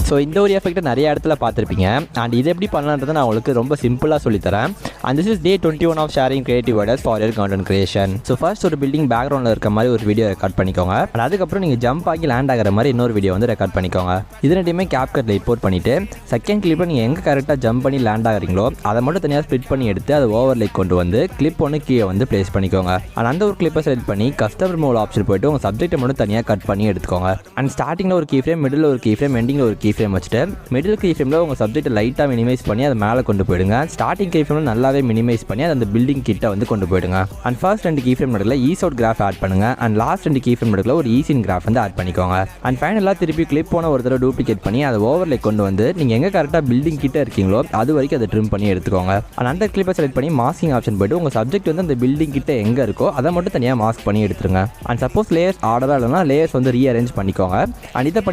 So இந்த ஒரு எஃபெக்ட்டை நிறைய இடத்துல பார்த்துருப்பீங்க. அண்ட் இது எப்படி பண்ணலான்றதை நான் உங்களுக்கு ரொம்ப சிம்பிளாக சொல்லித்தரேன். And this is day 21 of sharing creative ideas for your content creation. So first ஒரு பில்டிங் பேக்ரவுண்டில் இருக்க மாதிரி ஒரு வீடியோ ரெக்கார்ட் பண்ணிக்கோங்க. அண்ட் அதுக்கப்புறம் நீங்கள் ஜம்ப் ஆகி லேண்ட் ஆகிற மாதிரி இன்னொரு வீடியோ வந்து ரெக்கார்ட் பண்ணிக்கோங்க. இது ரெண்டுமே கேப்கட்டில் இம்போர்ட் பண்ணிவிட்டு செகண்ட் கிளிப்பில் நீங்கள் எங்கே கரெக்டாக ஜம்ப் பண்ணி லேண்ட் ஆகிறீங்களோ அதை மட்டும் தனியாக ஸ்ப்ளிட் பண்ணி எடுத்து அதை ஓவர்லேக் கொண்டு வந்து கிளிப் ஒன்று கீழே வந்து பிளேஸ் பண்ணிக்கோங்க. அண்ட் அந்த ஒரு கிளிப்பை செலக்ட் பண்ணி கஸ்டமர் மோட் ஆப்ஷன் போய்ட்டு உங்கள் சப்ஜெக்ட்டை மட்டும் தனியாக கட் பண்ணி எடுத்துக்கோங்க. அண்ட் ஸ்டார்டிங்கில் ஒரு கீ ஃப்ரேம், மிடில் ஒரு கீ ஃப்ரேம், எண்டிங்கில் ஒரு கீ ஃப்ரேம் வச்சுட்டு மிடில் கீ ஃப்ரேமில் உங்கள் சப்ஜெக்ட்டை லைட்டாக மினிமைஸ் பண்ணி அதை மேலே கொண்டு போயிடுங்க. ஸ்டார்டிங் கீ ஃப்ரேமில் நல்லாவே மினிமைஸ் பண்ணி அதை அந்த பில்டிங் கிட்ட வந்து கொண்டு போயிடுங்க. அண்ட் ஃபர்ஸ்ட் 2 கீ ஃப்ரேம் நடுவில் ஈஸ் அவுட் கிராஃப் ஆட் பண்ணுங்க. அண்ட் லாஸ்ட் 2 கீ ஃப்ரேம் நடுவில் ஒரு ஈஸின் கிராஃப் வந்து ஆட் பண்ணிக்கோங்க. அண்ட் ஃபைனலாக திருப்பி கிளிப் போன ஒரு தடவை டூப்ளிகேட் பண்ணி அதை ஓவர்லேக் கொண்டு வந்து நீங்கள் எங்கே கரெக்டாக பில்டிங் கிட்ட இருக்கீங்களோ அது வரைக்கும் அதை ட்ரிம் பண்ணி எடுத்துக்கோங்க. அண்ட் அந்த கிளிப்பை செலக்ட் பண்ணி மாஸ்கிங் ஆப்ஷன் போய்ட்டு உங்கள் சப்ஜெக்ட் வந்து அந்த பில்டிங் கிட்ட எங்கே இருக்கோ அதை மட்டும் தனியாக மாஸ்க் பண்ணி எடுத்துருங்க. அண்ட் சப்போஸ் லேயர்ஸ் ஆர்டராக இல்லைனா லேயர்ஸ் வந்து ரீஅரேஞ்ச் பண்ணிக்கோங்க. அண்ட் இதை பண்ணி